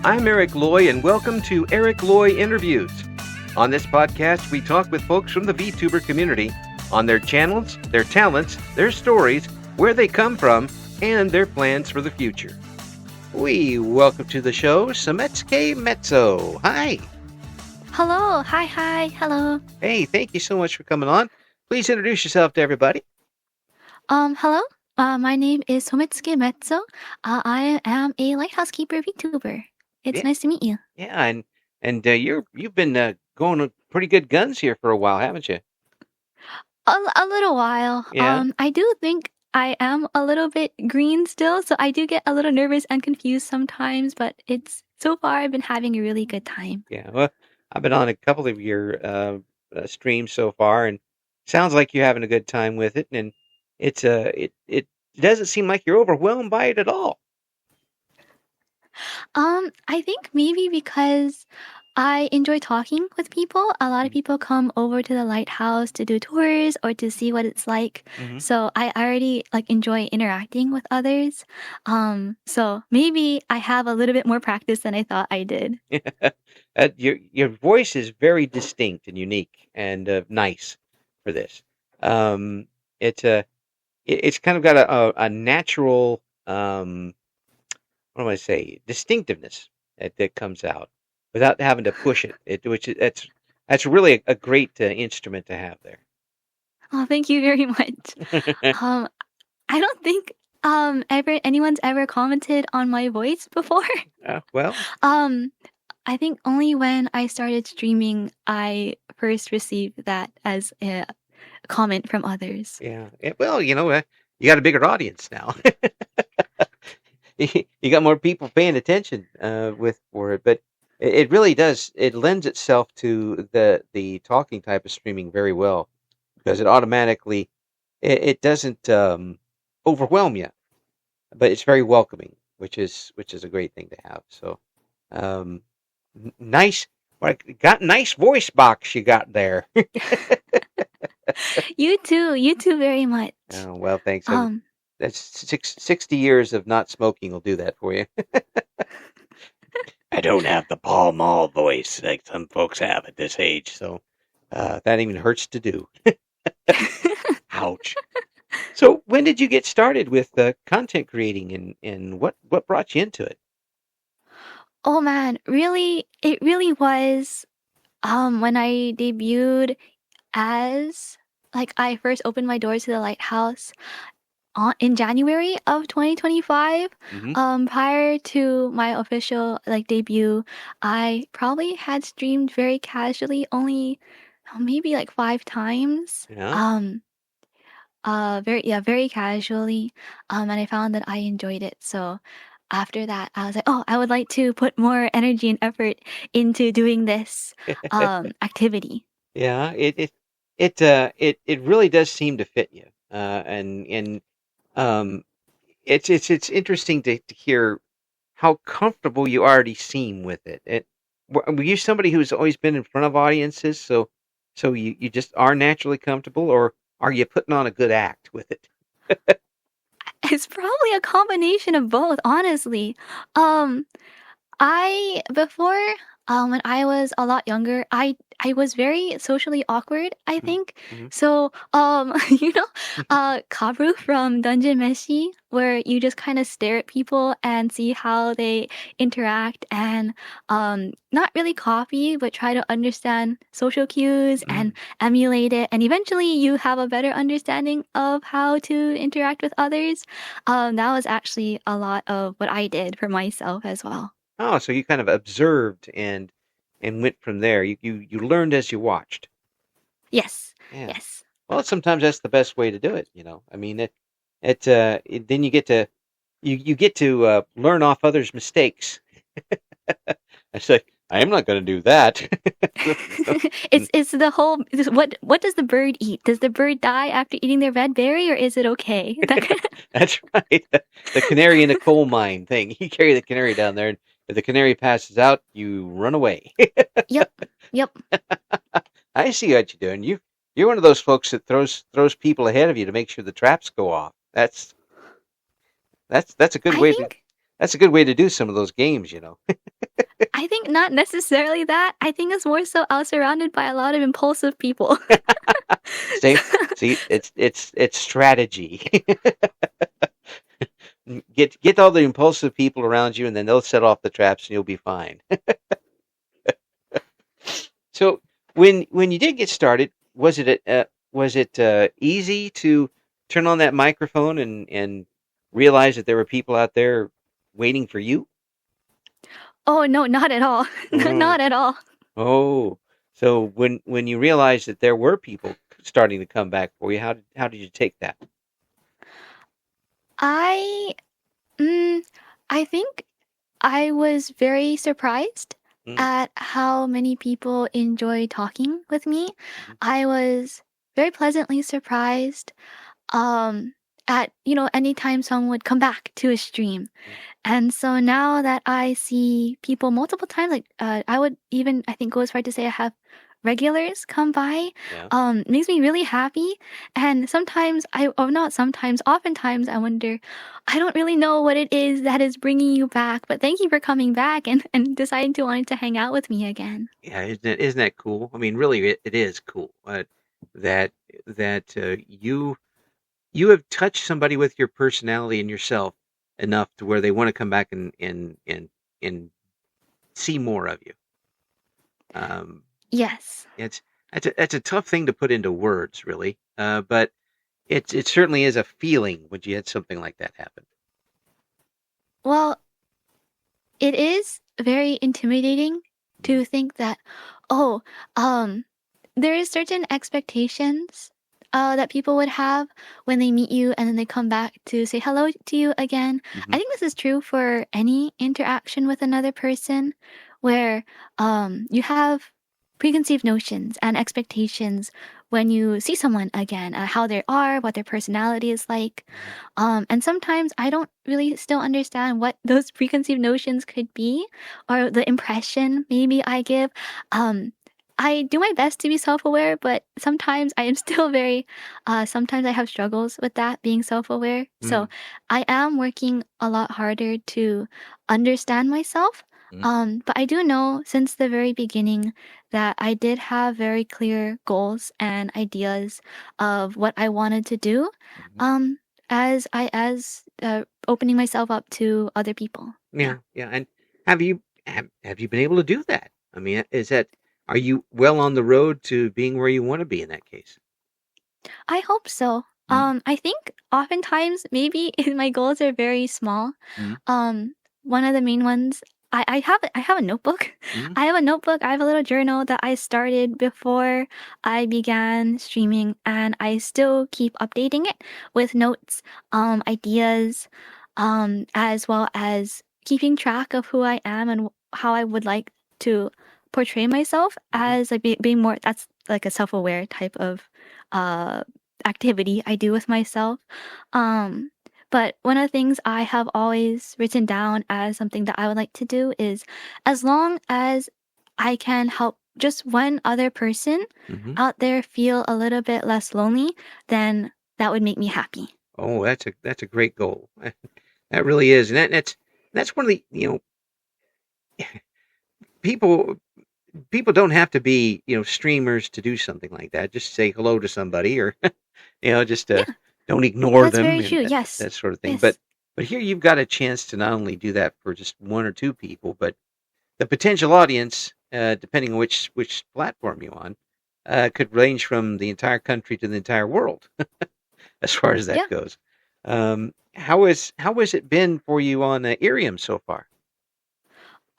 I'm Eric Loy, and welcome to Eric Loy Interviews. On this podcast, we talk with folks from the VTuber community on their channels, their talents, their stories, where they come from, and their plans for the future. We welcome to the show Sometsuke Mezzo. Hi. Hello. Hi. Hello. Hey, thank you so much for coming on. Please introduce yourself to everybody. Hello. My name is Sometsuke Mezzo. I am a lighthouse keeper VTuber. It's nice to meet you. Yeah, and you've been going pretty good guns here for a while, haven't you? A little while. Yeah. I do think I am a little bit green still, so I do get a little nervous and confused sometimes, but so far I've been having a really good time. Yeah, well, I've been on a couple of your streams so far, and sounds like you're having a good time with it. And it doesn't seem like you're overwhelmed by it at all. I think maybe because I enjoy talking with people. A lot of people come over to the lighthouse to do tours or to see what it's like. Mhm. So I already enjoy interacting with others. So maybe I have a little bit more practice than I thought I did. Your voice is very distinct and unique and nice for this. It's kind of got a natural what do I say, distinctiveness that comes out without having to push it. That's really a great instrument to have there. Oh, thank you very much. I don't think anyone's ever commented on my voice before. Well, I think only when I started streaming I first received that as a comment from others. yeah. Well, you got a bigger audience now. You got more people paying attention for it, but it really does. It lends itself to the talking type of streaming very well because it automatically it doesn't overwhelm you, but it's very welcoming, which is a great thing to have. So, nice. Got nice voice box you got there. You too very much. Oh, well, thanks. That's 60 years of not smoking will do that for you. I don't have the Pall Mall voice like some folks have at this age, so that even hurts to do. Ouch. So when did you get started with content creating and what brought you into it? Oh man, it really was when I debuted as I first opened my doors to the lighthouse in January of 2025. Mm-hmm. Prior to my official debut, I probably had streamed very casually, only maybe 5 times. Yeah. Very casually. And I found that I enjoyed it. So after that, I was like, oh, I would like to put more energy and effort into doing this activity. Yeah. It really does seem to fit you. And it's interesting to hear how comfortable you already seem with it. Were you somebody who's always been in front of audiences, so you just are naturally comfortable, or are you putting on a good act with it? It's probably a combination of both, honestly. Um, I before when I was a lot younger, I was very socially awkward, I think. Mm-hmm. So, Kabru from Dungeon Meshi, where you just kind of stare at people and see how they interact and not really copy, but try to understand social cues and emulate it. And eventually you have a better understanding of how to interact with others. That was actually a lot of what I did for myself as well. Oh, so you kind of observed and went from there. You learned as you watched. Yes. Yeah. Yes. Well, sometimes that's the best way to do it. I mean, then you get to you get to learn off others' mistakes. I say, I am not going to do that. It's the whole what does the bird eat? Does the bird die after eating their red berry, or is it okay? That's right. The canary in a coal mine thing. You carry the canary down there, and if the canary passes out, you run away. Yep. I see what you're doing. You're one of those folks that throws people ahead of you to make sure the traps go off. That's a good I way think that's a good way to do some of those games. I think not necessarily that. I think it's more so I was surrounded by a lot of impulsive people. Same. See, it's strategy. Get all the impulsive people around you, and then they'll set off the traps, and you'll be fine. So when you did get started, was it easy to turn on that microphone and realize that there were people out there waiting for you? Oh no, not at all. Oh, Not at all. oh. So when you realized that there were people starting to come back for you, how did you take that? I mm, I think I was very surprised Mm, at how many people enjoy talking with me. mhm, I was very pleasantly surprised um at anytime someone would come back to a stream. mm, And so now that I see people multiple times, like I would even I think go as far to say I have regulars come by, yeah. makes me really happy. And sometimes or not sometimes, oftentimes I wonder, I don't really know what it is that is bringing you back, but thank you for coming back and deciding to wanting to hang out with me again. Yeah, isn't that cool? I mean, really, it is cool that you have touched somebody with your personality and yourself enough to where they want to come back and see more of you. Um, Yes. it's that's a tough thing to put into words, really. But it certainly is a feeling when you had something like that happen. Well, it is very intimidating Mhm, to think that, oh, um, there is certain expectations that people would have when they meet you and then they come back to say hello to you again. I mhm, think this is true for any interaction with another person where you have preconceived notions and expectations when you see someone again, how they are, what their personality is like. mhm, And sometimes I don't really still understand what those preconceived notions could be or the impression maybe I give. Um, I do my best to be self-aware, but sometimes I am still very sometimes I have struggles with that being self-aware. So mhm, I am working a lot harder to understand myself. mhm, But I do know since the very beginning that I did have very clear goals and ideas of what I wanted to do. mhm. Um, as opening myself up to other people. Yeah. Yeah, yeah. And have you been able to do that? I mean, are you well on the road to being where you want to be in that case? I hope so. Mhm, I think oftentimes maybe my goals are very small. mhm, Um, one of the main ones I have a notebook. mhm, I have a notebook. I have a little journal that I started before I began streaming, and I still keep updating it with notes, ideas, as well as keeping track of who I am and how I would like to portray myself mhm, as like being more. That's like a self-aware type of uh activity I do with myself. Um, but one of the things I have always written down as something that I would like to do is as long as I can help just one other person mhm. out there feel a little bit less lonely, then that would make me happy. Oh, that's a great goal. That really is, and that's one of the people people don't have to be streamers to do something like that. Just say hello to somebody, or just Yeah, don't ignore that's them very and true. that, Yes. that sort of thing. But Yes. but here you've got a chance to not only do that for just one or two people, but the potential audience, depending on which platform you're on, could range from the entire country to the entire world, as far as that Yeah. goes. How has it been for you on Irium so far?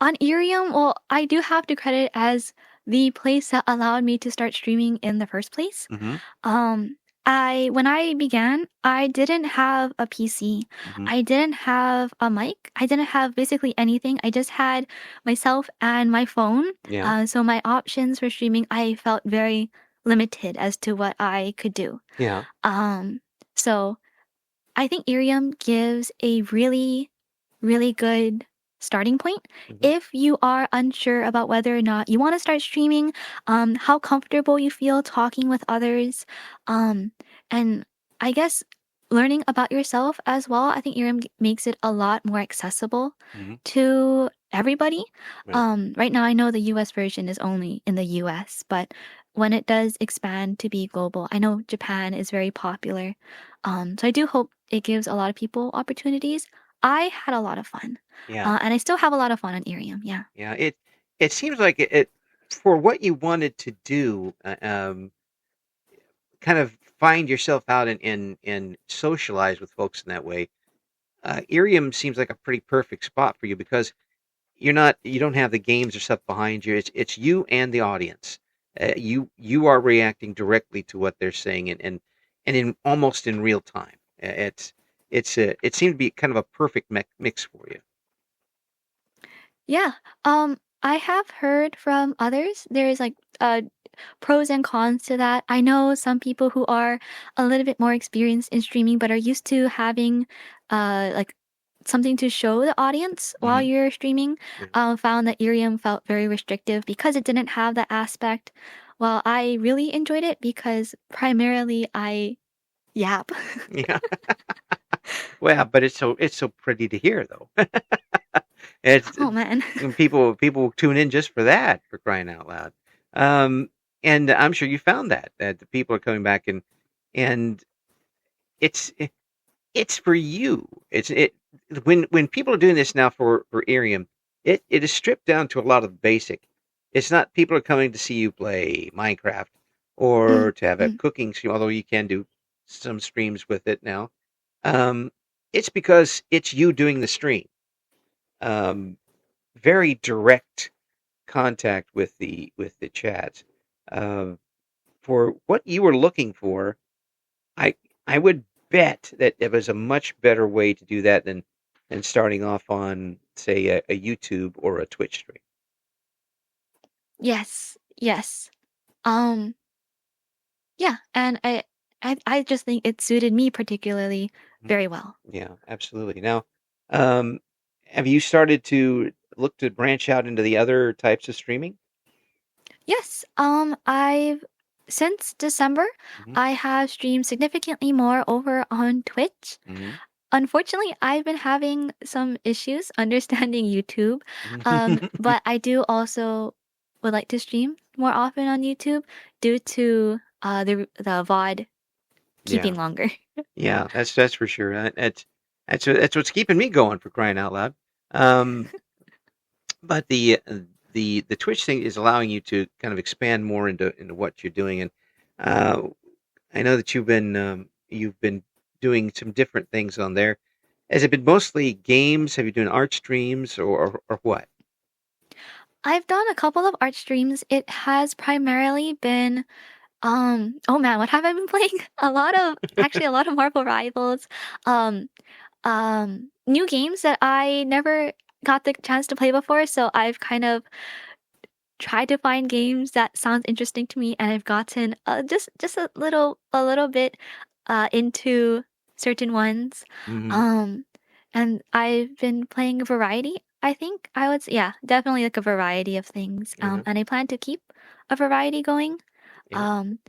On Irium, well, I do have to credit as the place that allowed me to start streaming in the first place. Mm-hmm. Um, I when I began, I didn't have a PC. Mm-hmm. I didn't have a mic. I didn't have basically anything. I just had myself and my phone. Yeah. So my options for streaming, I felt very limited as to what I could do. Yeah. Um, so I think Irium gives a really, really good starting point Mm-hmm. if you are unsure about whether or not you want to start streaming, how comfortable you feel talking with others, um, and I guess learning about yourself as well. I think Irium makes it a lot more accessible Mm-hmm. to everybody. Right. Right now, I know the US version is only in the US, but when it does expand to be global, I know Japan is very popular. So I do hope it gives a lot of people opportunities. I had a lot of fun, Yeah. and I still have a lot of fun on Irium. Yeah. Yeah. It seems like it for what you wanted to do. Kind of find yourself out and socialize with folks in that way. Irium seems like a pretty perfect spot for you because you don't have the games or stuff behind you. It's you and the audience. You are reacting directly to what they're saying and in almost in real time. It seemed to be kind of a perfect mix for you. Yeah. I have heard from others. There's like pros and cons to that. I know some people who are a little bit more experienced in streaming but are used to having like something to show the audience while Hmm. you're streaming, Yeah. found that Irium felt very restrictive because it didn't have that aspect. Well, I really enjoyed it because primarily I yap. Yeah. Well, but it's so pretty to hear though. It's Oh man. people tune in just for that, for crying out loud. Um, and I'm sure you found that the people are coming back and it's it's for you. It when people are doing this now for Irium, it is stripped down to a lot of the basic. It's not people are coming to see you play Minecraft Mm, or to have a mm. cooking stream, although you can do some streams with it now. Um, it's because it's you doing the stream. Um, very direct contact with the chat. Uh, for what you were looking for, I I would bet that it was a much better way to do that than starting off on say a YouTube or a Twitch stream. Yes. Yes. Um Yeah, and I just think it suited me particularly Mhm. very well. Yeah, absolutely. Now, um, have you started to look to branch out into the other types of streaming? Yes, I've since December, Hmm. I have streamed significantly more over on Twitch. Hmm. Unfortunately, I've been having some issues understanding YouTube, but I do also would like to stream more often on YouTube due to the VOD Yeah. keeping longer. Yeah, that's for sure. That's what's keeping me going for crying out loud. Um, but the Twitch thing is allowing you to kind of expand more into what you're doing, and uh, I know that you've been doing some different things on there. Has it been mostly games? Have you done art streams or what? I've done a couple of art streams. It has primarily been oh man, what have I been playing? A lot of Marvel Rivals. Um, New games that I never got the chance to play before, so I've kind of tried to find games that sounds interesting to me, and I've gotten just a little bit into certain ones. Hmm. Um, and I've been playing a variety. I think I would yeah, definitely like a variety of things. Yeah, And I plan to keep a variety going. yeah, Um,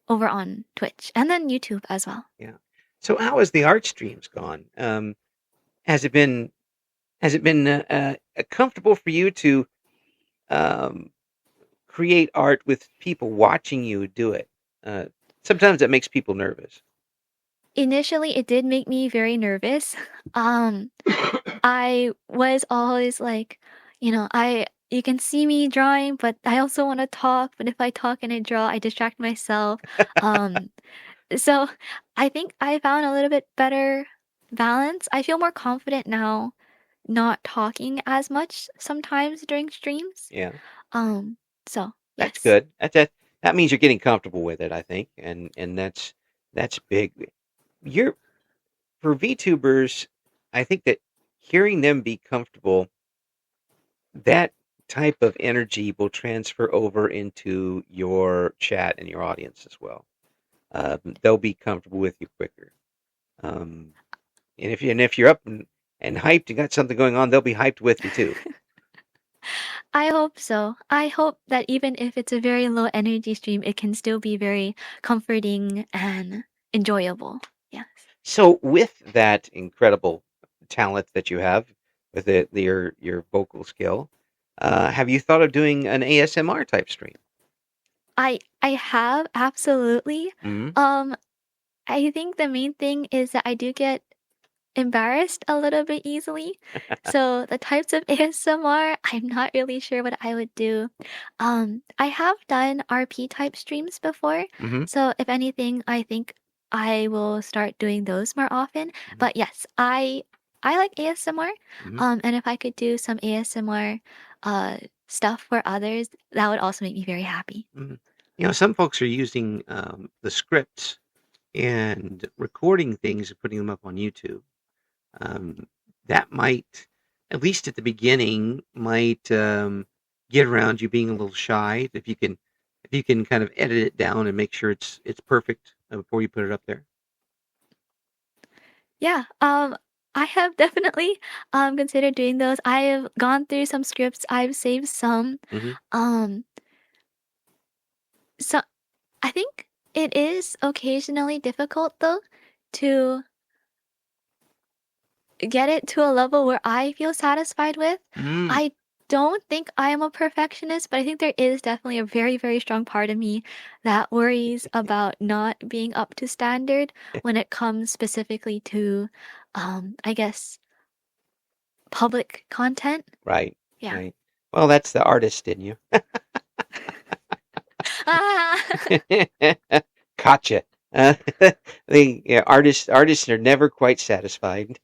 over on Twitch and then YouTube as well. yeah. So how has the art streams gone? Has it been comfortable for you to um, create art with people watching you do it? Uh, Sometimes that makes people nervous. Initially, it did make me very nervous. Um, I was always like, I you can see me drawing, but I also want to talk. But if I talk and I draw, I distract myself. Um, so I think I found a little bit better balance. I feel more confident now, not talking as much sometimes during streams. Yeah, Um, so that's yes. good. That means you're getting comfortable with it, I think, and that's big. You're for VTubers, I think that hearing them be comfortable, that type of energy will transfer over into your chat and your audience as well. They'll be comfortable with you quicker. Um, and if you're up and hyped and got something going on, they'll be hyped with you too. I hope so. I hope that even if it's a very low energy stream, it can still be very comforting and enjoyable. Yes. So with that incredible talent that you have, with your vocal skill. Have you thought of doing an ASMR type stream? I have, absolutely. Hmm. Um, I think the main thing is that I do get embarrassed a little bit easily. So the types of ASMR, I'm not really sure what I would do. I have done RP type streams before, Hmm. so if anything, I think I will start doing those more often. Hmm. But yes, I like ASMR. Hmm. And if I could do some ASMR uh stuff for others, that would also make me very happy. Hmm. Some folks are using the scripts and recording things and putting them up on YouTube. Um, that might, at least at the beginning, might get around you being a little shy. If you can kind of edit it down and make sure it's perfect before you put it up there. Yeah, I have definitely considered doing those. I have gone through some scripts. I've saved some. Hmm. Um, so I think it is occasionally difficult though to get it to a level where I feel satisfied with. Mm. I don't think I am a perfectionist, but I think there is definitely a very, very strong part of me that worries about not being up to standard when it comes specifically to, I guess, public content. Right, Yeah. right. Well, that's the artist in you. Ah! Gotcha. Uh, artists are never quite satisfied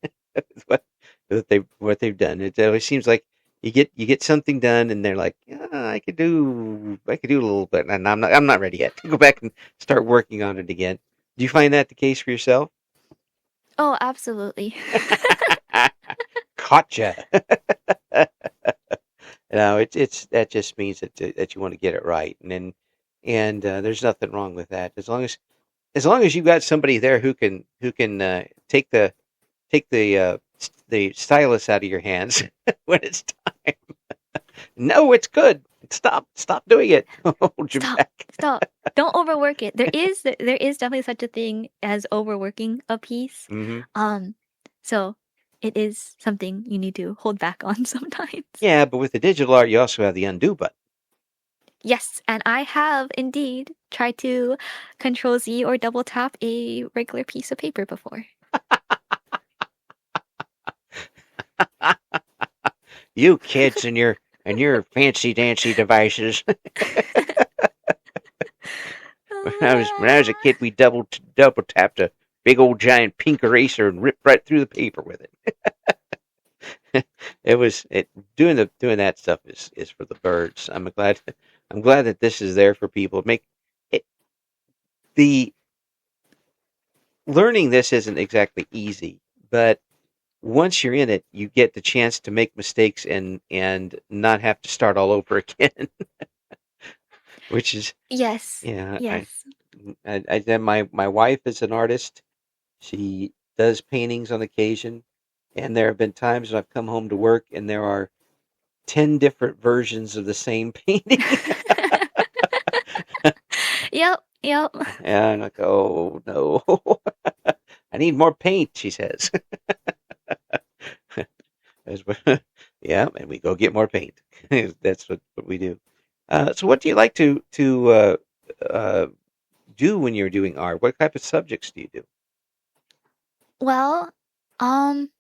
with what they've done. It always seems like you get something done, and they're like, yeah, I could do a little bit, and I'm not ready yet. Go back and start working on it again. Do you find that the case for yourself? Oh, absolutely. Gotcha. No, it's that just means that you want to get it right, and there's nothing wrong with that. As long as you got somebody there who can take the stylus out of your hands when it's time. No, it's good. Stop doing it. Hold your Stop. back. Stop. Don't overwork it. There is definitely such a thing as overworking a piece. Hmm. Um, so it is something you need to hold back on sometimes. Yeah, but with the digital art, you also have the undo button. Yes, and I have indeed tried to control Z or double tap a regular piece of paper before. You kids and your fancy dancy devices. When I was a kid, we double tapped a big old giant pink eraser and ripped right through the paper with it. Doing that stuff is for the birds. I'm glad that this is there for people. Make it the learning this isn't exactly easy, but once you're in it, you get the chance to make mistakes and not have to start all over again, which is Yes, yeah. yes. My wife is an artist. She does paintings on occasion, and there have been times when I've come home to work and there are 10 different versions of the same painting. Yep, yep. And I'm like, oh no, I need more paint, she says. Yeah, and we go get more paint. That's what we do. So, what do you like to uh, do when you're doing art? What type of subjects do you do? Well, um,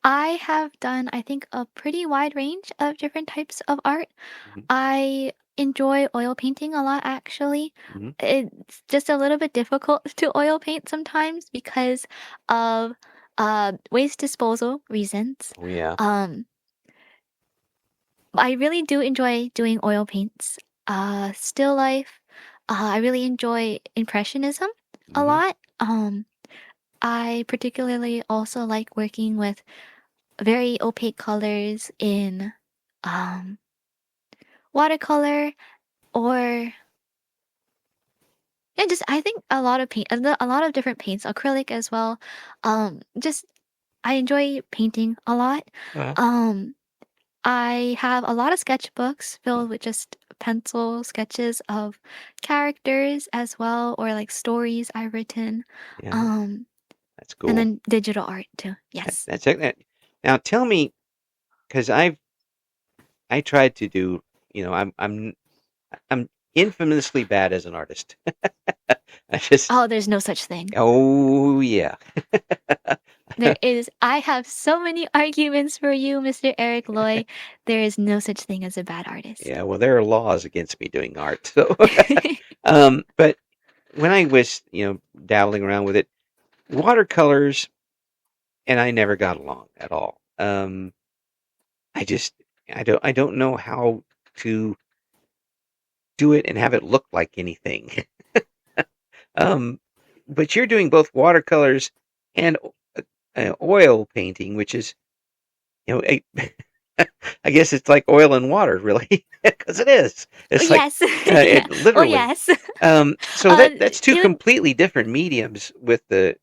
I have done, I think, a pretty wide range of different types of art. Hmm. I enjoy oil painting a lot, actually. Hmm. It's just a little bit difficult to oil paint sometimes because of waste disposal reasons. Oh yeah. Um, I really do enjoy doing oil paints. Still life. I really enjoy impressionism a Hmm. lot. I particularly also like working with very opaque colors in um watercolor or yeah, just I think a lot of different paints, acrylic as well. Just I enjoy painting a lot. Uh, Um, I have a lot of sketchbooks filled with just pencil sketches of characters as well, or like stories I've written. yeah, Um, that's and cool. then digital art too. That, Yes. that's it. Now tell me, because I tried to do, I'm infamously bad as an artist. I just, Oh, there's no such thing. oh yeah, There is. I have so many arguments for you, Mr. Eric Loy. There is no such thing as a bad artist. yeah. Well, there are laws against me doing art. So, but when I was, dabbling around with it, watercolors, and I never got along at all. I just, I don't know how to do it and have it look like anything. Um, but you're doing both watercolors and oil painting, which is, you know, a, I guess it's like oil and water, really, because it is. Oh, It's like yes. Yeah. it Or literally. yes. So that's two It would, completely different mediums with the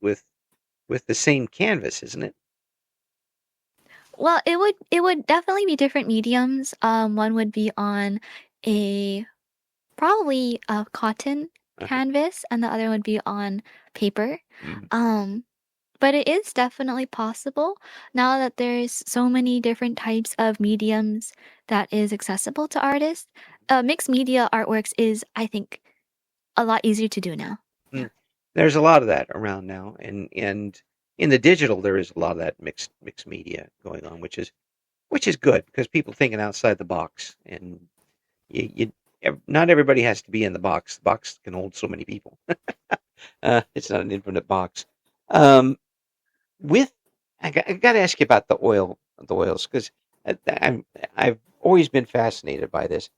same canvas, isn't it? well, it would definitely be different mediums. One would be on a probably a cotton Uh-huh. canvas, and the other would be on paper. Mhm. Um, but it is definitely possible now that there's so many different types of mediums that is accessible to artists. Mixed media artworks is, I think, a lot easier to do now. Yeah. Mm. There's a lot of that around now, and in the digital there is a lot of that mixed media going on, which is good because people thinking outside the box, and not everybody has to be in the box. The box can hold so many people. It's not an infinite box. Um, with I got to ask you about the oils, because I've always been fascinated by this.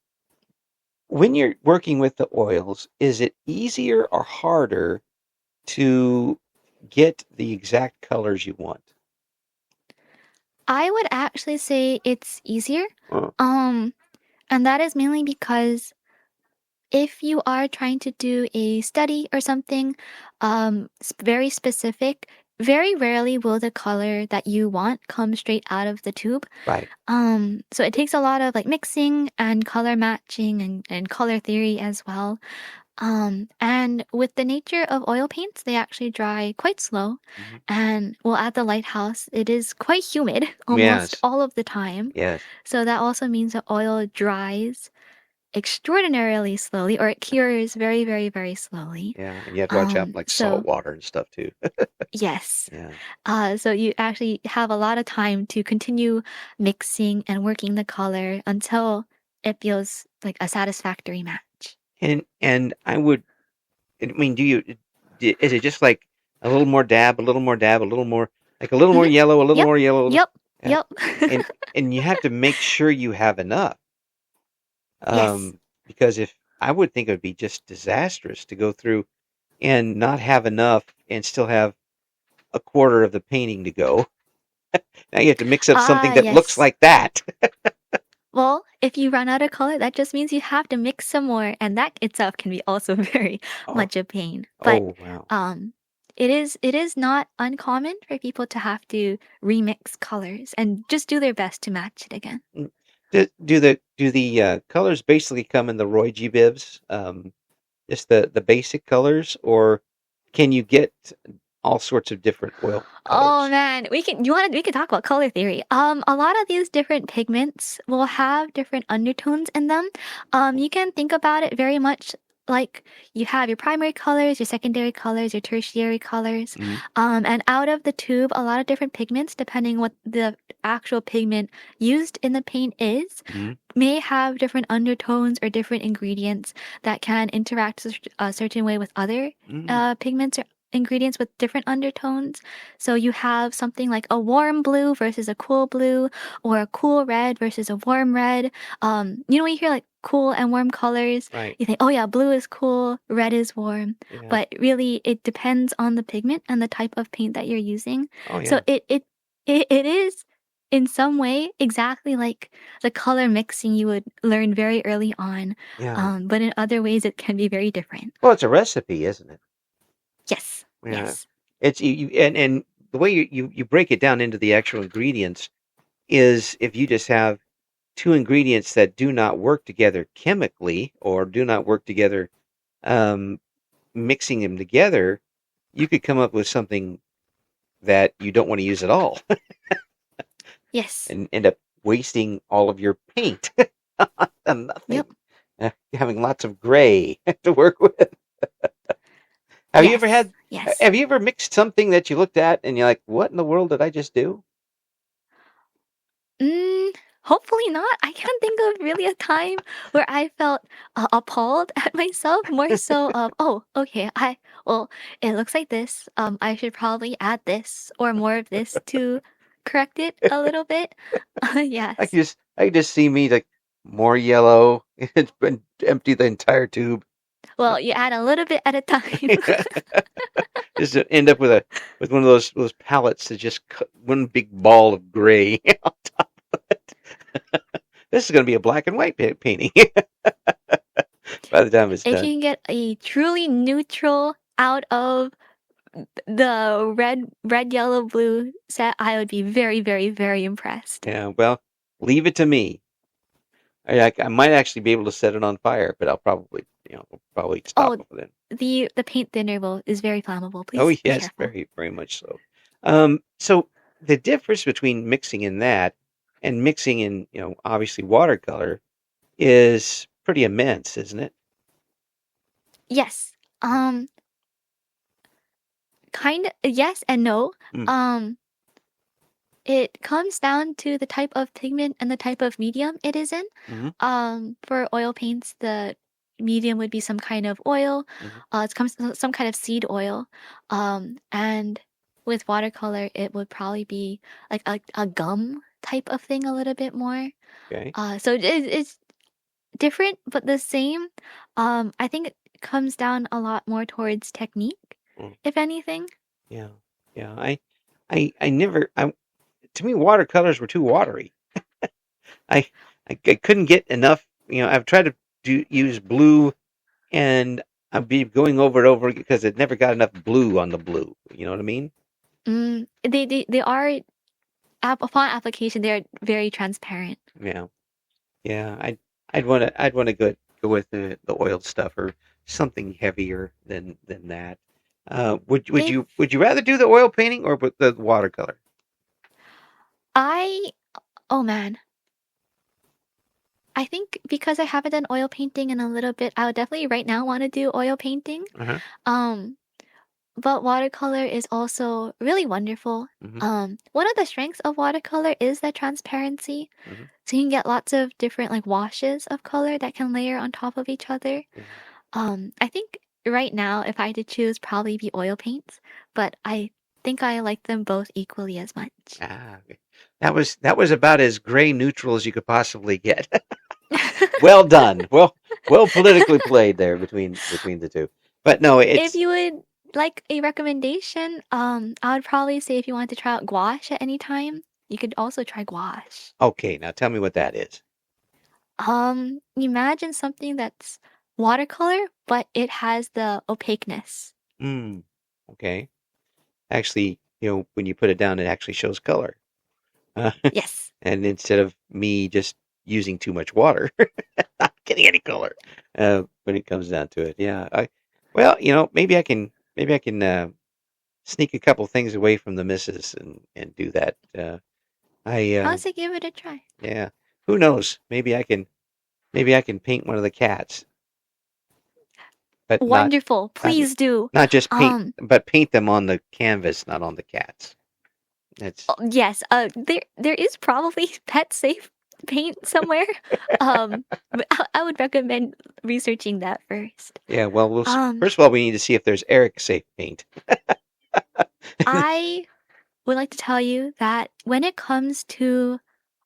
When you're working with the oils, is it easier or harder to get the exact colors you want? I would actually say it's easier. Uh, Um, and that is mainly because if you are trying to do a study or something very specific, very rarely will the color that you want come straight out of the tube. right. So it takes a lot of like mixing and color matching and color theory as well. And with the nature of oil paints, they actually dry quite slow. Hmm. And well, at the lighthouse, it is quite humid almost Yes. all of the time. Yes. So that also means that oil dries extraordinarily slowly, or it cures very, very, very slowly. Yeah, and you have to watch out like salt So water and stuff too. yes. Yeah. So you actually have a lot of time to continue mixing and working the color until it feels like a satisfactory match. And I mean, is it just like a little more dab, a little more dab, a little more, like a little more Mm-hmm. yellow, a little Yep. more yellow? Yep. Yeah. Yep. And and you have to make sure you have enough. Yes. Because if I would think it would be just disastrous to go through and not have enough and still have a quarter of the painting to go. Now you have to mix up something Ah, that looks yes. like that. Well, if you run out of color, that just means you have to mix some more, and that itself can be also very Oh, much a pain. But oh wow. um, it is not uncommon for people to have to remix colors and just do their best to match it again. Mm. Do the colors basically come in the Roy G. Bibs? Just the basic colors, or can you get all sorts of different oil Oh colors? man, we can talk about color theory. A lot of these different pigments will have different undertones in them. Oh, You can think about it very much like you have your primary colors, your secondary colors, your tertiary colors. mm, And out of the tube, a lot of different pigments, depending what the actual pigment used in the paint is, mm, may have different undertones or different ingredients that can interact a certain way with other mm, pigments or ingredients with different undertones. So you have something like a warm blue versus a cool blue, or a cool red versus a warm red. When you hear like cool and warm colors, right. you think, oh yeah, blue is cool, red is warm. Yeah. But really, it depends on the pigment and the type of paint that you're using. Oh So yeah. it is in some way exactly like the color mixing you would learn very early on. Yeah. But in other ways, it can be very different. Well, it's a recipe, isn't it? Yes, Yeah. yes. It's and the way you break it down into the actual ingredients is if you just have two ingredients that do not work together chemically or do not work together, um, mixing them together, you could come up with something that you don't want to use at all. Yes. and end up wasting all of your paint on Yep. nothing. Having lots of gray to work with. Have you ever Yes. had? Yes. Have you ever mixed something that you looked at and you're like, "What in the world did I just do?" Mm, hopefully not. I can't think of really a time where I felt appalled at myself. More so of, oh, okay, well, it looks like this. I should probably add this or more of this to correct it a little bit. Yes. I can just see me like more yellow. It's been empty the entire tube. Well, you add a little bit at a time. Just to end up with a with one of those pallets that just one big ball of gray on top of it. This is going to be a black and white painting by the time it's If you done. can get a truly neutral out of the red, yellow, blue set, I would be very, very, very impressed. Yeah, well, leave it to me. I might actually be able to set it on fire, but I'll probably probably stop Oh, before then. the paint thinner is very flammable. Oh Please be yes, careful. very very much so. So the difference between mixing in that and mixing in obviously watercolor is pretty immense, isn't it? Yes. Kind of yes and no. Mm, Um, it comes down to the type of pigment and the type of medium it is in. mm-hmm, For oil paints, the medium would be some kind of oil. mm-hmm, It comes some kind of seed oil. And with watercolor, it would probably be like a gum type of thing a little bit more. okay. So it's different but the same. I think it comes down a lot more towards technique, Mm, if anything. yeah, yeah. I never. To me, watercolors were too watery. I, I couldn't get enough. I've tried to use blue, and I'd be going over it over because it never got enough blue on the blue. You know what I mean? They are upon application they're very transparent. Yeah, yeah. I'd want to go with the oiled stuff or something heavier than that. If Would you rather do the oil painting or with the watercolor? I oh man, I think because I haven't done oil painting in a little bit, I would definitely right now want to do oil painting. Uh-huh. Um, but watercolor is also really wonderful. Hmm. One of the strengths of watercolor is that transparency. Hmm. So you can get lots of different like washes of color that can layer on top of each other. Yeah. I think right now, if I had to choose, probably be oil paints, but I think I like them both equally as much. Okay. That was about as gray neutral as you could possibly get. Well done. Well politically played there between the two. But no, If it's you would like a recommendation, I would probably say if you want to try out gouache at any time, you could also try gouache. okay. Now tell me what that is. Imagine something that's watercolor, but it has the opaqueness. Mm, okay. Actually, when you put it down, it actually shows color. Uh, Yes. and instead of me just using too much water, not getting any color when it comes down to it. Yeah. Well, maybe I can sneak a couple things away from the missus and do that. I I'll say give it a try. Yeah. Who knows? Maybe I can paint one of the cats, but Wonderful. not Please do. not just Um, paint them on the canvas, not on the cats. That's yes. There is probably pet safe paint somewhere. But I would recommend researching that first. Yeah. Well, Um, first of all, we need to see if there's Eric safe paint. I would like to tell you that when it comes to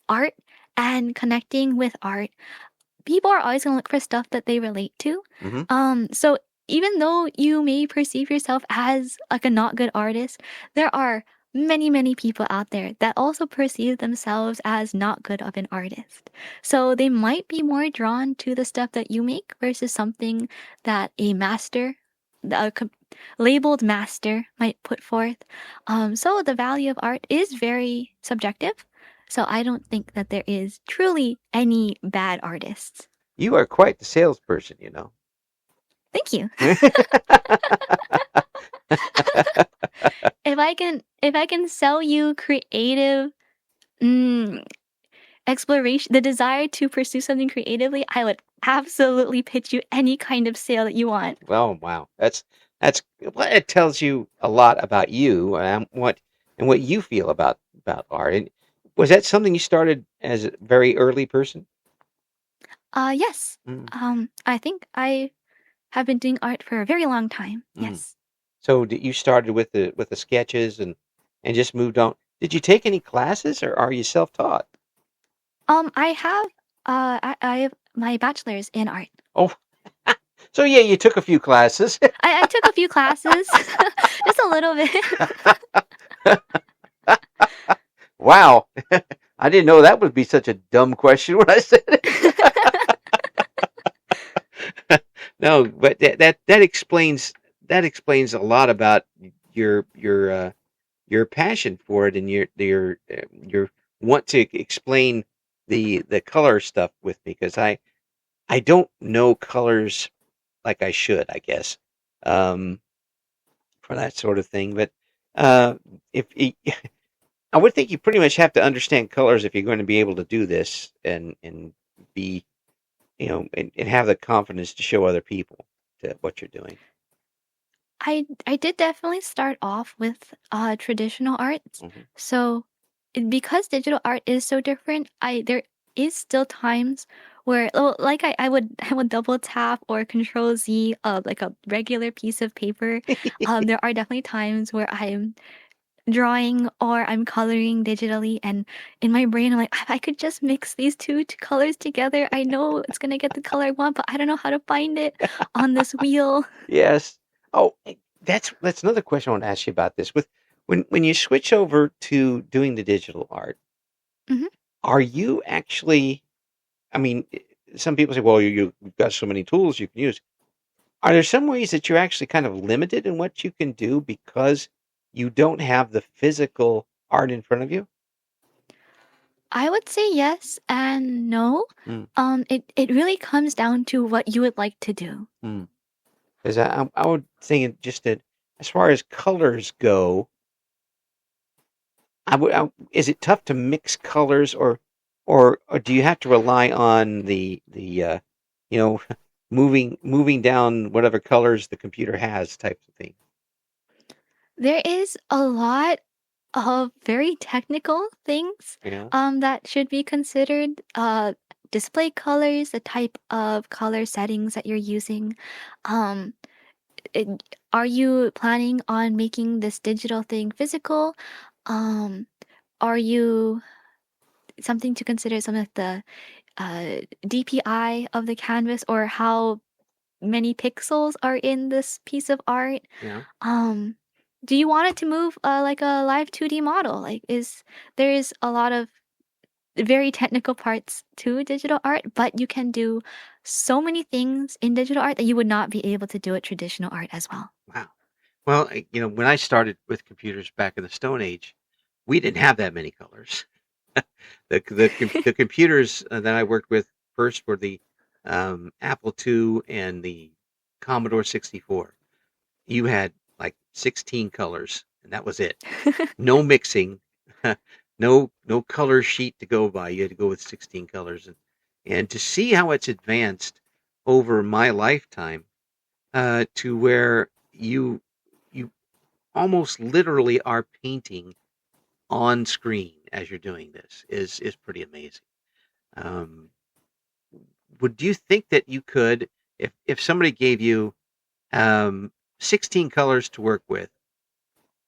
art and connecting with art, people are always going to look for stuff that they relate to. Hmm. So even though you may perceive yourself as like a not good artist, there are many, many people out there that also perceive themselves as not good of an artist. So they might be more drawn to the stuff that you make versus something that a master, a labeled master might put forth. So the value of art is very subjective. So I don't think that there is truly any bad artists. You are quite the salesperson, you know. Thank you. If I can sell you creative Mm, exploration, the desire to pursue something creatively, I would absolutely pitch you any kind of sale that you want. Oh, wow. That's well, it tells you a lot about you and what you feel about art. And was that something you started as a very early person? Yes. Mm, I think I have been doing art for a very long time. mm. Yes. So you started with the sketches and just moved on. Did you take any classes or are you self-taught? I have I have my bachelor's in art. Oh, so yeah, you took a few classes. I took a few classes, just a little bit. Wow. I didn't know that would be such a dumb question when I said it. No, but that explains a lot about your passion for it and your want to explain the color stuff with me because I don't know colors like I should, I guess, um, for that sort of thing. But uh, if I would think you pretty much have to understand colors if you're going to be able to do this and be and have the confidence to show other people to what you're doing. I did definitely start off with traditional arts. Hmm. So because digital art is so different, I there is still times where like I would I would double tap or control Z like a regular piece of paper. There are definitely times where I'm drawing or I'm coloring digitally and in my brain I'm like, "If I could just mix these colors together, I know it's gonna get the color I want, but I don't know how to find it on this wheel." Yes. Oh, that's another question I want to ask you about this. With when you switch over to doing the digital art, Mhm. are you actually? I mean, some people say, "Well, you've got so many tools you can use." Are there some ways that you're actually kind of limited in what you can do because you don't have the physical art in front of you? I would say yes and no. Mm, It really comes down to what you would like to do. mm. Because I would think just that as far as colors go, is it tough to mix colors or do you have to rely on the you know moving down whatever colors the computer has types of thing? There is a lot of very technical things Yeah. that should be considered. Display colors, the type of color settings that you're using. Um, are you planning on making this digital thing physical? Um, are you something to consider some of the DPI of the canvas or how many pixels are in this piece of art? Yeah. Um, do you want it to move like a live 2D model? Like, there is a lot of very technical parts to digital art, but you can do so many things in digital art that you would not be able to do at traditional art as well. Wow. Well, when I started with computers back in the Stone Age, we didn't have that many colors. The computers that I worked with first were the Apple II and the Commodore 64. You had like 16 colors, and that was it. No mixing, no color sheet to go by. You had to go with 16 colors, and to see how it's advanced over my lifetime to where you almost literally are painting on screen as you're doing this is pretty amazing. Um, would you think that you could, if somebody gave you 16 colors to work with,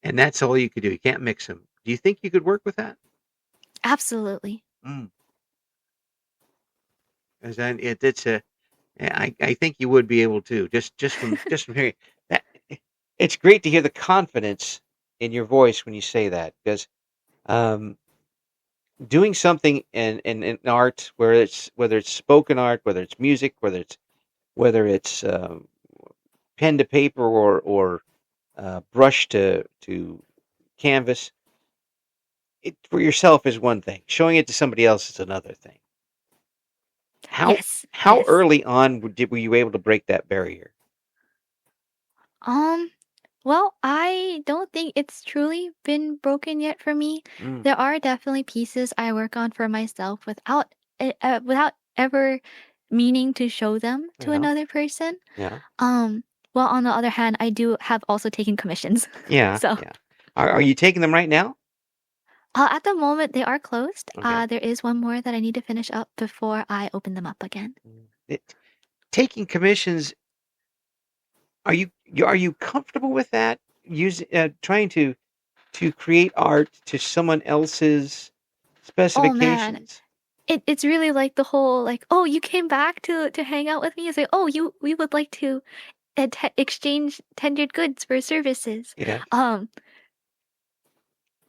and that's all you could do, you can't mix them. Do you think you could work with that? Absolutely. Mm. Because it's a, I think you would be able to just from hearing that. It's great to hear the confidence in your voice when you say that because um, doing something in art, whether it's spoken art, whether it's music, whether it's pen to paper or brush to canvas, it for yourself is one thing. Showing it to somebody else is another thing. How Yes, how yes. early on were you able to break that barrier? Um, Well, I don't think it's truly been broken yet for me. Mm, There are definitely pieces I work on for myself without ever meaning to show them to yeah, another person. yeah, Um, well, on the other hand, I do have also taken commissions. yeah, So, yeah. Are you taking them right now? at the moment, they are closed. Okay. There is one more that I need to finish up before I open them up again. Taking commissions, are you comfortable with that? Using trying to create art to someone else's Oh man, specifications? it's really like the whole like, oh, you came back to hang out with me. It's like, oh, you we would like to exchange tendered goods for services. Yes. Um,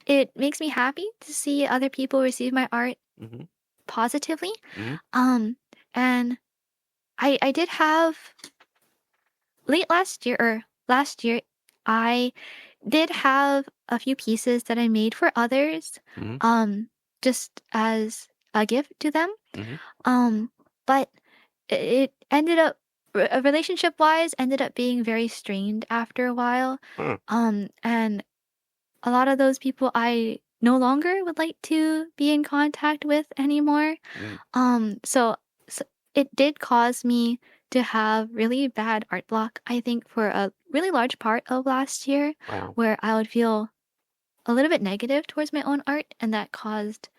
it makes me happy to see other people receive my art Hmm. positively. Hmm. Um, and I did have last year, I did have a few pieces that I made for others, Hmm. um, just as a gift to them. Hmm. Um, but it ended up relationship wise ended up being very strained after a while. Huh. And a lot of those people I no longer would like to be in contact with anymore. Mm. So it did cause me to have really bad art block, I think, for a really large part of last year, Wow. where I would feel a little bit negative towards my own art, and that caused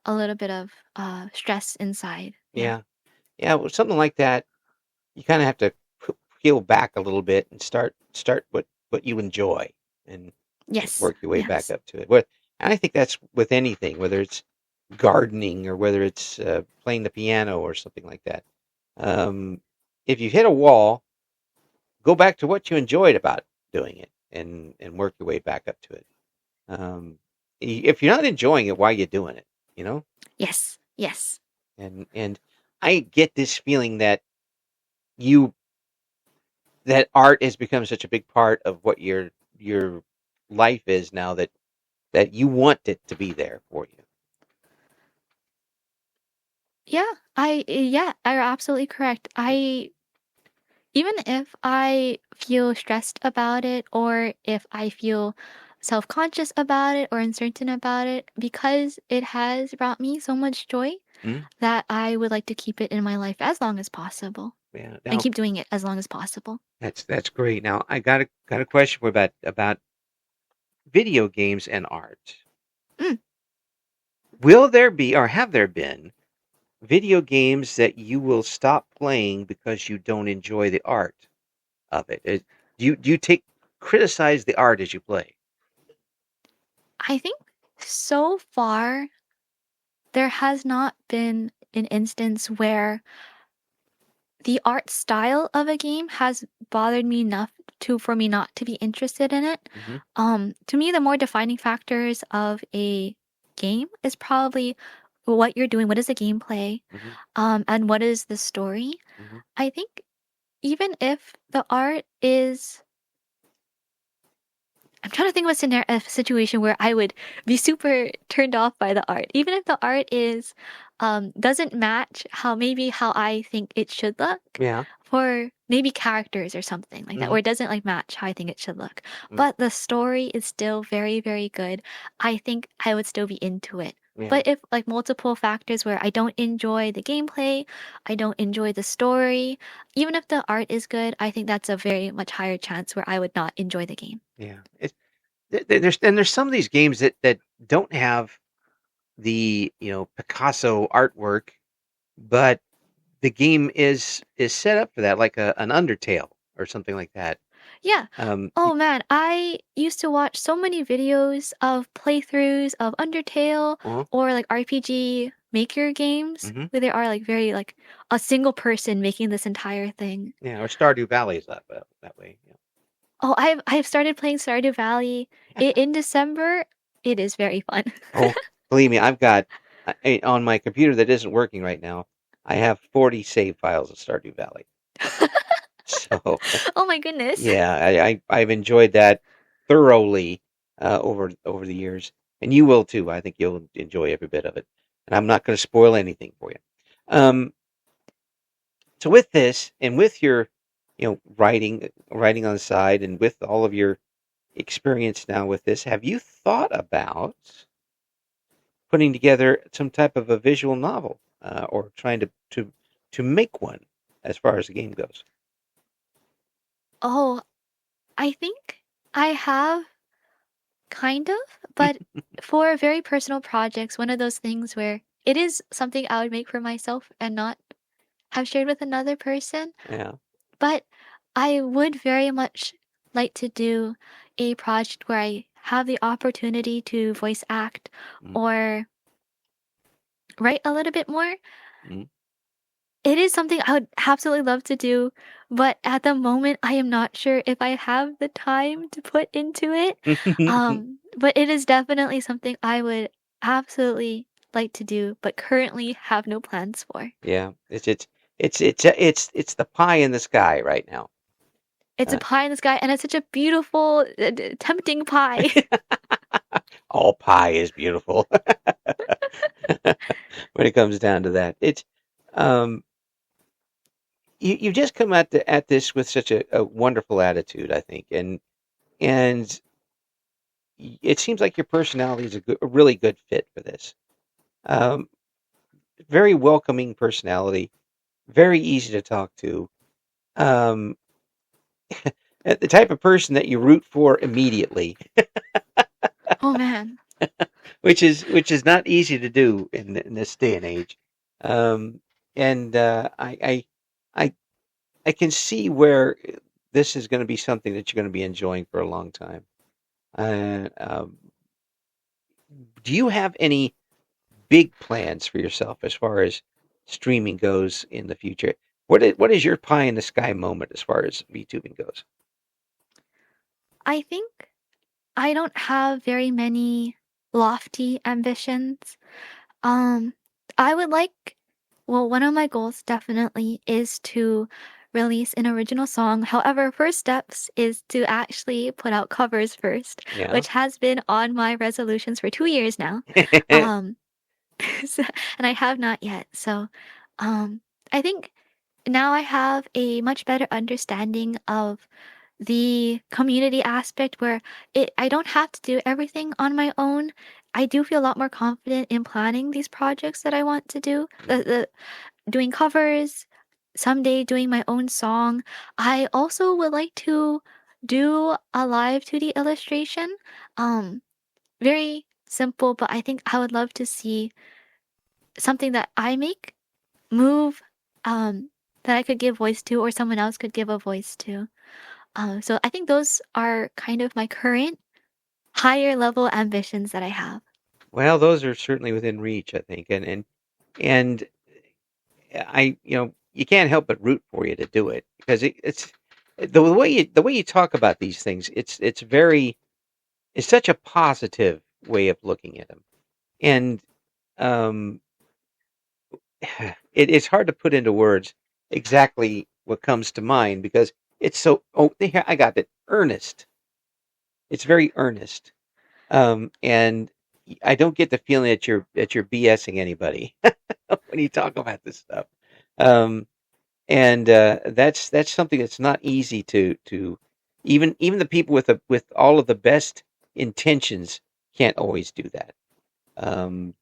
a little bit of stress inside. Yeah. Yeah. Yeah. Well, something like that, you kind of have to peel back a little bit and start what you enjoy, and Yes. work your way back Yes. up to it. What and I think that's with anything, whether it's gardening or whether it's playing the piano or something like that. Um, if you hit a wall, go back to what you enjoyed about doing it, and work your way back up to it. Um, if you're not enjoying it, why are you doing it? You know, Yes. Yes. and I get this feeling that you that art has become such a big part of what your life is now, that you want it to be there for you. Yeah, you're absolutely correct. I Even if I feel stressed about it or if I feel self-conscious about it or uncertain about it, because it has brought me so much joy Mm. that I would like to keep it in my life as long as possible Yeah. and Now keep doing it as long as possible. that's great. Now I got a question for you about video games and art. Mm, Will there be, or have there been, video games that you will stop playing because you don't enjoy the art of it? Do you take criticize the art as you play? I think so far there has not been an instance where the art style of a game has bothered me enough to for me not to be interested in it. Hmm. To me, the more defining factors of a game is probably what you're doing, what is the gameplay, Hmm. and what is the story. Hmm. I think even if the art is I'm trying to think of a situation where I would be super turned off by the art. Even if the art is doesn't match how I think it should look Yeah. for maybe characters or something like that, Hmm. or it doesn't like match how I think it should look. Mm. But the story is still very, very good. I think I would still be into it. Yeah. But if like multiple factors where I don't enjoy the gameplay, I don't enjoy the story, even if the art is good, I think that's a very much higher chance where I would not enjoy the game. Yeah. There's some of these games that don't have the Picasso artwork, but the game is set up for that, like an Undertale or something like that. Yeah. Y Oh man, I used to watch so many videos of playthroughs of Undertale uh or like RPG maker games Mhm. where they are like very like a single person making this entire thing. Yeah, or Stardew Valley is that way, yeah. Oh, I've started playing Stardew Valley in December. It is very fun. Oh, believe me, I've got on my computer that isn't working right now, I have 40 save files of Stardew Valley. So, Oh my goodness. yeah, I've enjoyed that thoroughly over the years, and you will too. I think you'll enjoy every bit of it. And I'm not going to spoil anything for you. Um, so with this and with your, writing on the side, and with all of your experience now with this, have you thought about putting together some type of a visual novel, or trying to make one as far as the game goes? Oh, I think I have kind of, but for very personal projects, one of those things where it is something I would make for myself and not have shared with another person. Yeah. But I would very much like to do a project where I have the opportunity to voice act Mm, or write a little bit more. mm. It is something I would absolutely love to do, but at the moment, I am not sure if I have the time to put into it. But it is definitely something I would absolutely like to do, but currently have no plans for. Yeah, it's the pie in the sky right now. It's a Uh, pie in the sky, and it's such a beautiful, tempting pie. all pie is beautiful when it comes down to that. It's um, you've just come at this with such a wonderful attitude, I think, and it seems like your personality is a really good fit for this. Um, very welcoming personality, very easy to talk to. Um, the type of person that you root for immediately, Oh man. which is not easy to do in this day and age. Um, and I I can see where this is going to be something that you're going to be enjoying for a long time. Do you have any big plans for yourself as far as streaming goes in the future? What is your pie in the sky moment as far as VTubing goes? I think I don't have very many lofty ambitions. Um, I would like, well, one of my goals definitely is to release an original song. However, first steps is to actually put out covers first, Yeah. which has been on my resolutions for 2 years now. Um, so- and I have not yet. So, um, I think now I have a much better understanding of the community aspect where I don't have to do everything on my own. I do feel a lot more confident in planning these projects that I want to do. Mhm. The doing covers, someday doing my own song. I also would like to do a live 2D illustration. Um, very simple, but I think I would love to see something that I make move that I could give voice to or someone else could give a voice to. So I think those are kind of my current higher level ambitions that I have. Well, those are certainly within reach, I think, and you can't help but root for you to do it because it's the way you talk about these things. It's such a positive way of looking at them, and um, it's hard to put into words exactly what comes to mind because it's so. Oh, there, I got it. Earnest. It's very earnest, and I don't get the feeling that you're BSing anybody when you talk about this stuff. Um, and that's something that's not easy to even the people with all of the best intentions can't always do that. Um,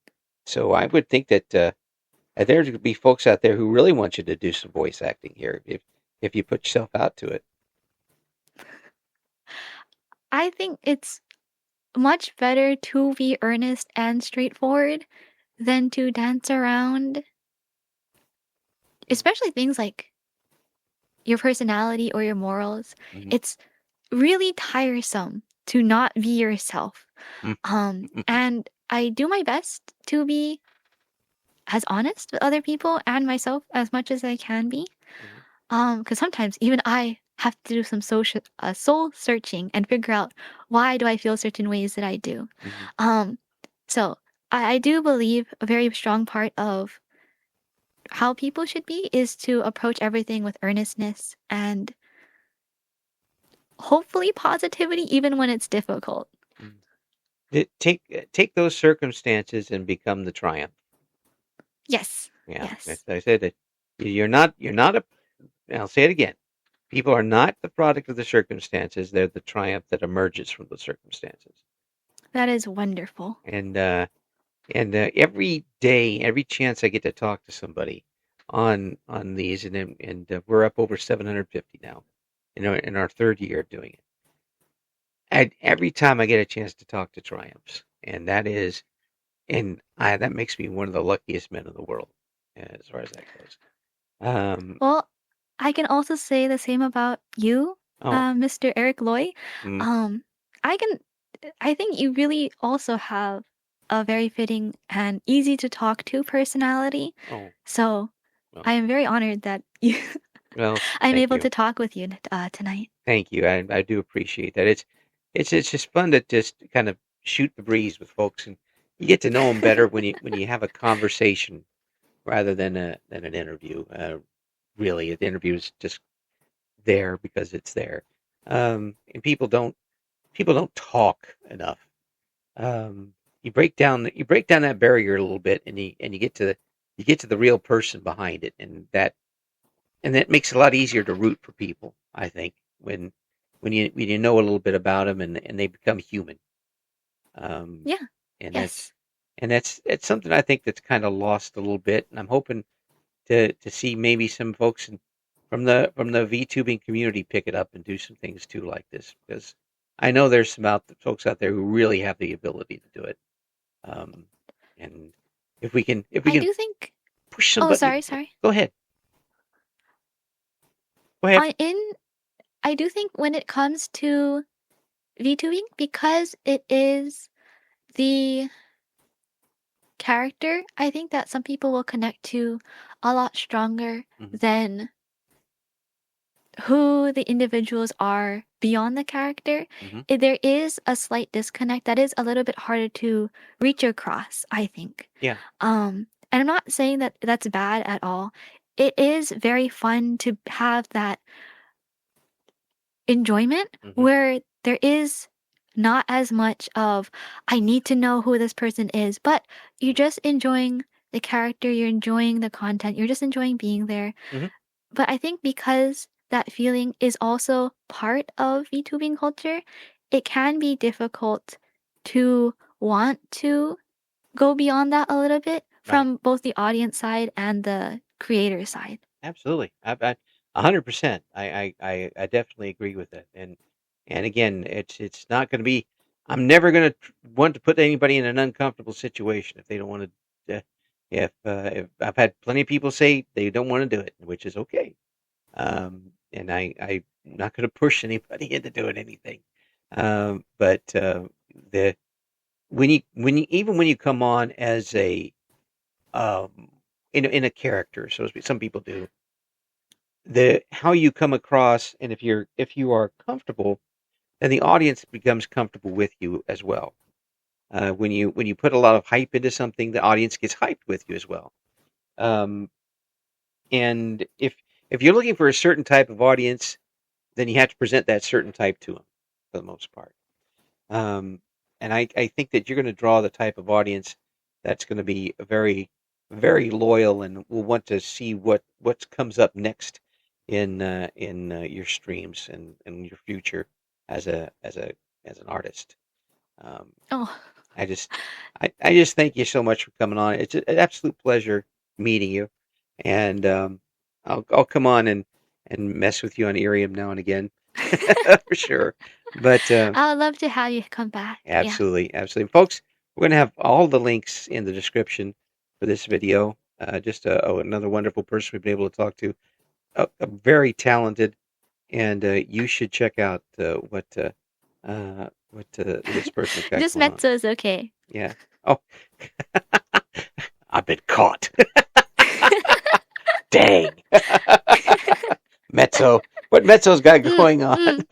so I would think that there would be folks out there who really want you to do some voice acting here if you put yourself out to it. I think it's much better to be earnest and straightforward than to dance around, especially things like your personality or your morals. Mhm. It's really tiresome to not be yourself. Mhm. And I do my best to be as honest with other people and myself as much as I can be. Mhm. Because sometimes even I have to do some social soul searching and figure out why do I feel certain ways that I do. Mhm. Um, so I do believe a very strong part of how people should be is to approach everything with earnestness and hopefully positivity, even when it's difficult. Mhm. Take those circumstances and become the triumph. Yes, Yeah, as yes. I said, that you're not a. I'll say it again. People are not the product of the circumstances; they're the triumph that emerges from the circumstances. That is wonderful. And every day, every chance I get to talk to somebody on these, and we're up over 750 now, in our third year of doing it. And every time I get a chance to talk to triumphs, and that makes me one of the luckiest men in the world, as far as that goes. Well, I can also say the same about you, Oh, Mr. Eric Loy. mm, Um, I can, I think you really also have a very fitting and easy to talk to personality. oh, So well, I am very honored that you, well, I'm thank able you. to talk with you tonight. Thank you. I do appreciate that. It's just fun to just kind of shoot the breeze with folks, and you get to know them better when you have a conversation rather than an interview. Really, the interview is just there because it's there, and people don't talk enough. You break down that barrier a little bit, and you get to the real person behind it, and that makes it a lot easier to root for people. I think when when you know a little bit about them, and they become human. Um, Yeah. and Yes. that's it's something I think that's kind of lost a little bit, and I'm hoping to see maybe some folks from the VTubing community pick it up and do some things too like this, because I know there's some folks out there who really have the ability to do it. Um, and if we I can do think. push Oh, somebody, sorry, sorry. go ahead, go ahead. I in I do think when it comes to VTubing, because it is the character, I think that some people will connect to a lot stronger Hmm. than who the individuals are beyond the character. Hmm. There is a slight disconnect that is a little bit harder to reach across, I think. Yeah. And I'm not saying that that's bad at all. It is very fun to have that enjoyment Hmm. where there is not as much of I need to know who this person is, but you're just enjoying the character, you're enjoying the content, you're just enjoying being there. Hmm. But I think because that feeling is also part of VTubing culture, it can be difficult to want to go beyond that a little bit Right. from both the audience side and the creator side. Absolutely. 100%. I definitely agree with that. And again, it's not going to be. I'm never going to want to put anybody in an uncomfortable situation if they don't want to. If I've had plenty of people say they don't want to do it, which is okay. And I'm not going to push anybody into doing anything. But the when you even when you come on as a um in a character, so to speak, some people do the how you come across, and if you are comfortable, then the audience becomes comfortable with you as well. When you put a lot of hype into something, the audience gets hyped with you as well. Um, and if you're looking for a certain type of audience, then you have to present that certain type to them for the most part. Um, and I think that you're going to draw the type of audience that's going to be very loyal and will want to see what comes up next in your streams and your future as as an artist. Um, Oh, I just I just thank you so much for coming on. It's an absolute pleasure meeting you, and I'll come on and mess with you on Irium now and again for sure. But I would love to have you come back. Yeah. absolutely, absolutely. Folks, we're going to have all the links in the description for this video. Just another wonderful person we've been able to talk to, a very talented, and you should check out what this person's got Just going on. Mezzo is okay. Yeah. Oh, I've been caught. Dang. Mezzo. What Mezzo's got Mm, going on? mm.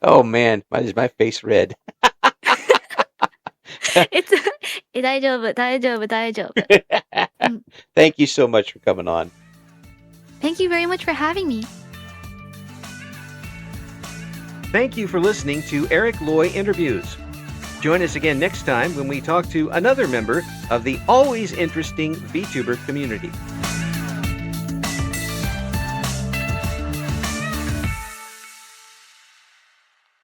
Oh man, why is my face red? It's 大丈夫、大丈夫、大丈夫。Mm. Thank you so much for coming on. Thank you very much for having me. Thank you for listening to Eric Loy Interviews. Join us again next time when we talk to another member of the always interesting VTuber community.